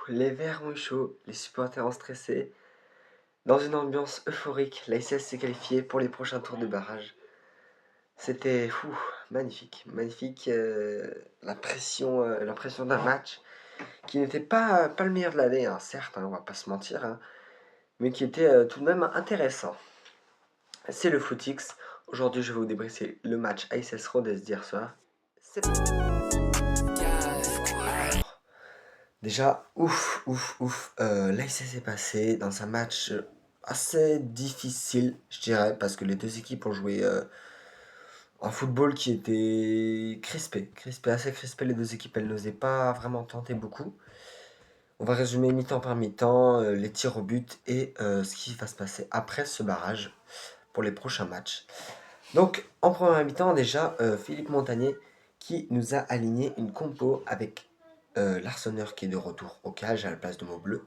Les Verts ont eu chaud, les supporters ont stressé. Dans une ambiance euphorique, l'ASS s'est qualifiée pour les prochains tours de barrage. C'était magnifique, magnifique. La pression d'un match qui n'était pas le meilleur de l'année, hein, certes, hein, on va pas se mentir, hein, mais qui était tout de même intéressant. C'est le Footix. Aujourd'hui, je vais vous débriefer le match ASS Rodez d'hier soir. C'est Déjà, l'ASS est passé dans un match assez difficile, je dirais, parce que les deux équipes ont joué un football qui était assez crispé. Les deux équipes, elles n'osaient pas vraiment tenter beaucoup. On va résumer mi-temps par mi-temps, les tirs au but et ce qui va se passer après ce barrage pour les prochains matchs. Donc, en première mi-temps, déjà, Philippe Montagnier qui nous a aligné une compo avec l'Arseneur qui est de retour au cage à la place de Maubleu,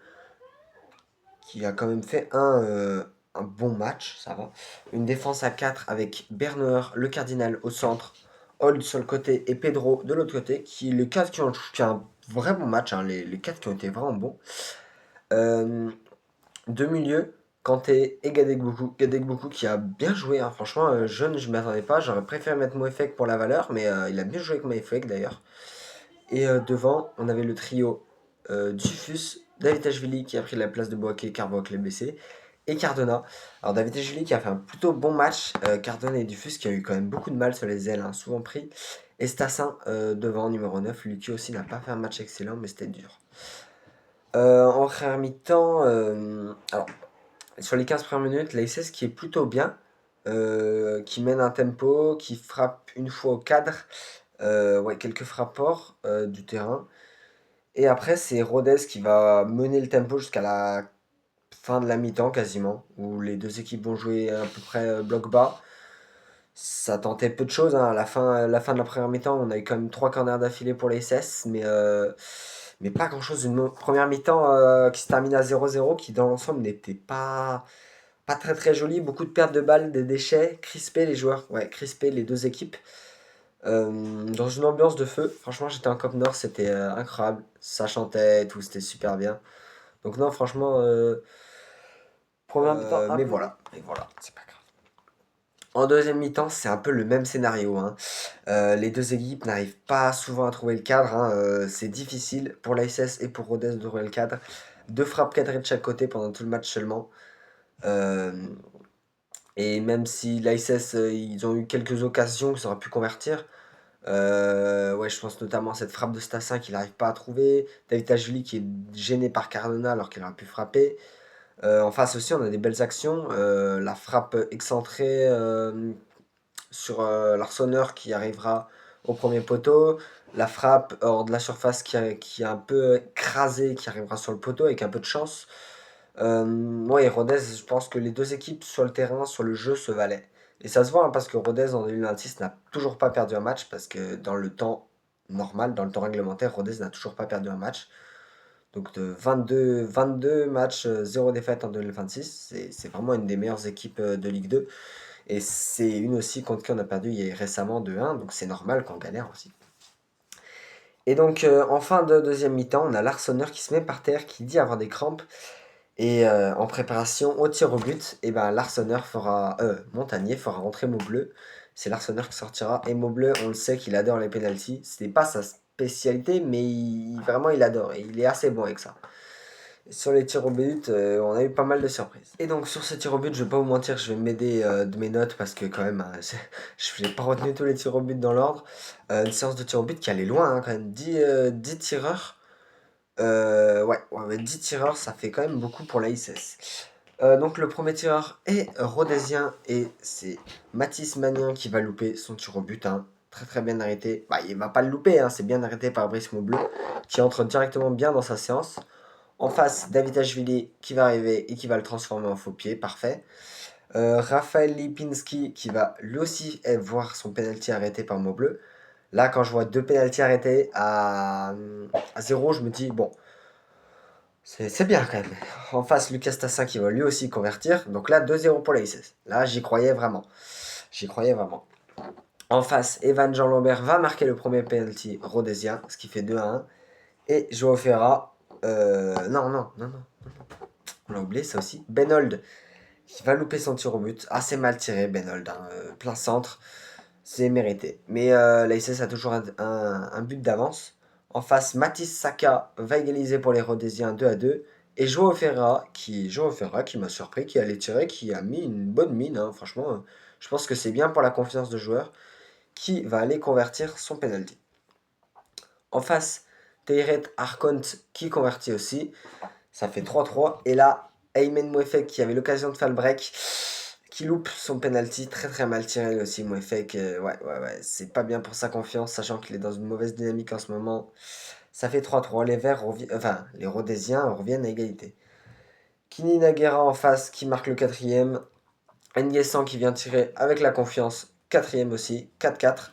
qui a quand même fait un bon match, ça va. Une défense à 4 avec Bernard, le Cardinal au centre, Old sur le côté et Pedro de l'autre côté, les 4 qui ont fait un vrai bon match, hein, les 4 qui ont été vraiment bons. De milieu, Kanté et Gadegboku qui a bien joué, hein. Franchement, jeune, je ne m'attendais pas. J'aurais préféré mettre Moefek pour la valeur, mais il a bien joué avec Moefek d'ailleurs. Et devant, on avait le trio Dufus, Davitashvili qui a pris la place de Boaké, car Boaké est blessé, et Cardona. Alors Davitashvili qui a fait un plutôt bon match, Cardona et Dufus qui a eu quand même beaucoup de mal sur les ailes, hein, souvent pris. Et Stassin devant, numéro 9, lui qui aussi n'a pas fait un match excellent, mais c'était dur. En première mi-temps, alors sur les 15 premières minutes, l'ASS qui est plutôt bien, qui mène un tempo, qui frappe une fois au cadre, quelques frappes hors du terrain. Et après, c'est Rodez qui va mener le tempo jusqu'à la fin de la mi-temps quasiment, où les deux équipes vont jouer à peu près bloc bas. Ça tentait peu de choses, hein. À la fin de la première mi-temps, on a eu quand même 3 corners d'affilée pour les SS, mais pas grand-chose. Une première mi-temps qui se termine à 0-0, qui dans l'ensemble n'était pas très très jolie. Beaucoup de pertes de balles, des déchets, crispés les joueurs, crispés les deux équipes. Dans une ambiance de feu, franchement, j'étais en Cop Nord, c'était incroyable. Ça chantait et tout, c'était super bien. Donc, non, franchement, première mi-temps, mais voilà, c'est pas grave. En deuxième mi-temps, c'est un peu le même scénario, hein. Les deux équipes n'arrivent pas souvent à trouver le cadre, hein. C'est difficile pour l'ASS et pour Rodez de trouver le cadre. Deux frappes cadrées de chaque côté pendant tout le match seulement. Euh, et même si l'ASS, ils ont eu quelques occasions qu'ils auraient pu convertir. Je pense notamment à cette frappe de Stassin qu'il n'arrive pas à trouver. David Ajuli qui est gêné par Cardona alors qu'il aurait pu frapper. En face aussi, on a des belles actions. La frappe excentrée sur l'Arseneur qui arrivera au premier poteau. La frappe hors de la surface qui est un peu écrasée, qui arrivera sur le poteau avec un peu de chance. Rodez, je pense que les deux équipes sur le terrain, sur le jeu, se valaient. Et ça se voit, hein, parce que Rodez en 2026 n'a toujours pas perdu un match, parce que dans le temps normal, dans le temps réglementaire, Rodez n'a toujours pas perdu un match. Donc de 22 matchs, 0 défaite en 2026, c'est vraiment une des meilleures équipes de Ligue 2. Et c'est une aussi contre qui on a perdu récemment 2-1, donc c'est normal qu'on galère aussi. Et donc en fin de deuxième mi-temps, on a l'Arseneur qui se met par terre, qui dit avoir des crampes. Et en préparation au tir au but, et ben l'Arseneur Montagnier fera rentrer Maubleu. C'est l'Arseneur qui sortira. Et Maubleu, on le sait qu'il adore les pénaltys. Ce n'est pas sa spécialité, mais vraiment il adore. Et il est assez bon avec ça. Sur les tirs au but, on a eu pas mal de surprises. Et donc sur ce tir au but, je vais pas vous mentir, je vais m'aider de mes notes parce que quand même, je n'ai pas retenu tous les tirs au but dans l'ordre. Une séance de tir au but qui allait loin, hein, quand même. 10 tireurs. 10 tireurs, ça fait quand même beaucoup pour la ISS. Donc le premier tireur est rhodésien et c'est Mathis Magnin qui va louper son tir au but, hein. Très très bien arrêté. Il va pas le louper, hein, c'est bien arrêté par Brice Maubleu qui entre directement bien dans sa séance. En face, David Ashvili qui va arriver et qui va le transformer en faux pied, parfait. Raphaël Lipinski qui va lui aussi voir son penalty arrêté par Maubleu. Là, quand je vois deux pénaltys arrêtés à 0, je me dis, bon, c'est bien quand même. En face, Lucas Tassin qui va lui aussi convertir. Donc là, 2-0 pour la ISS. Là, j'y croyais vraiment. En face, Evan Jean Lambert va marquer le premier penalty rhodésien, ce qui fait 2-1. Et Joao Ferra Non, non, non, non. On l'a oublié, ça aussi. Benold, qui va louper son tir au but. Assez mal tiré, Benold, hein, plein centre. C'est mérité. Mais l'ASS a toujours un but d'avance. En face, Mathis Saka va égaliser pour les Rhodésiens 2-2. Et Joao Ferra qui m'a surpris, qui allait tirer, qui a mis une bonne mine. Hein. Franchement, je pense que c'est bien pour la confiance de joueur, qui va aller convertir son penalty. En face, Teiret Arcont qui convertit aussi. Ça fait 3-3. Et là, Aymen Mouefek qui avait l'occasion de faire le break, qui loupe son penalty, très très mal tiré aussi. Mouefek, ouais, c'est pas bien pour sa confiance, sachant qu'il est dans une mauvaise dynamique en ce moment. Ça fait 3-3. Les Verts les Rhodésiens reviennent à égalité. Kini Naguera en face qui marque le quatrième. Nguessan qui vient tirer avec la confiance, quatrième aussi, 4-4.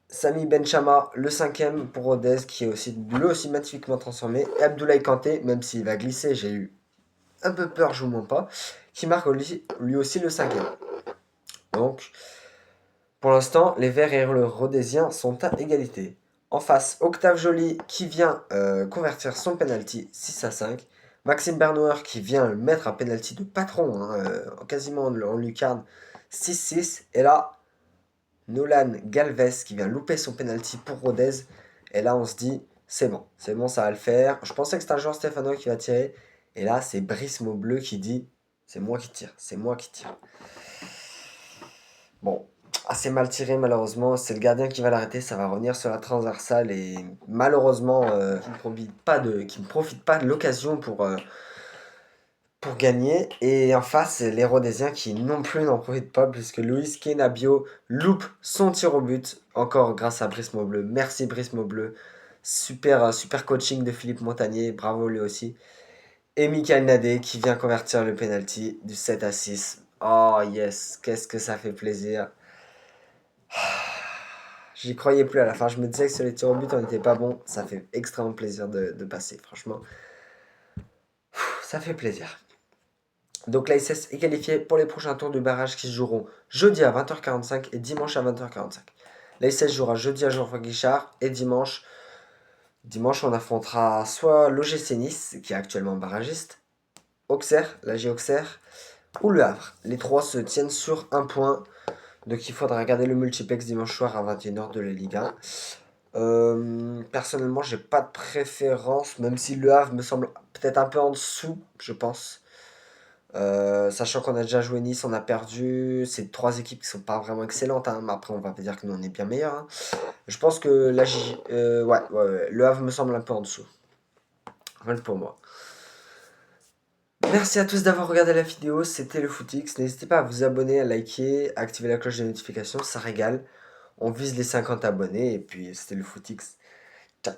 Sami Benchama, le cinquième pour Rodez, qui est aussi, lui aussi magnifiquement transformé. Et Abdoulaye Kanté, même s'il va glisser, j'ai eu un peu peur, je vous mens pas, qui marque lui aussi le cinquième. Donc, pour l'instant, les Verts et le Rhodésien sont à égalité. En face, Octave Joly qui vient convertir son penalty 6-5. Maxime Bernouer qui vient mettre un penalty de patron, hein, quasiment en lucarne 6-6. Et là, Nolan Galvez qui vient louper son penalty pour Rodez. Et là, on se dit, c'est bon, ça va le faire. Je pensais que c'était un joueur stéphanois qui va tirer. Et là, c'est Brice Maubleu qui dit, c'est moi qui tire, c'est moi qui tire. Bon, assez mal tiré malheureusement. C'est le gardien qui va l'arrêter. Ça va revenir sur la transversale. Et malheureusement, qui ne profite pas de l'occasion pour gagner. Et en face, les Rhodésiens qui non plus n'en profitent pas, puisque Luis Kenabio loupe son tir au but, encore grâce à Brice Maubleu. Merci Brice Maubleu. Super coaching de Philippe Montagnier, bravo lui aussi. Et Michael Nadé qui vient convertir le penalty du 7-6. Oh yes, qu'est-ce que ça fait plaisir. J'y croyais plus à la fin, je me disais que sur les tirs au but on n'était pas bon. Ça fait extrêmement plaisir de passer, franchement. Ça fait plaisir. Donc l'ASS est qualifié pour les prochains tours du barrage qui se joueront jeudi à 20h45 et dimanche à 20h45. L'ASS jouera jeudi à Geoffroy Guichard et dimanche on affrontera soit l'OGC Nice, qui est actuellement barragiste, Auxerre, l'AG Auxerre, ou Le Havre. Les trois se tiennent sur un point, donc il faudra regarder le multiplex dimanche soir à 21h de la Ligue 1. Personnellement, j'ai pas de préférence, même si Le Havre me semble peut-être un peu en dessous, je pense. Sachant qu'on a déjà joué Nice, on a perdu. C'est trois équipes qui sont pas vraiment excellentes, hein, mais après on va pas dire que nous on est bien meilleurs. Hein. Je pense que ouais, Le Havre me semble un peu en dessous. Rien pour moi. Merci à tous d'avoir regardé la vidéo, c'était le Footix. N'hésitez pas à vous abonner, à liker, à activer la cloche de notification, ça régale. On vise les 50 abonnés et puis c'était le Footix. Ciao.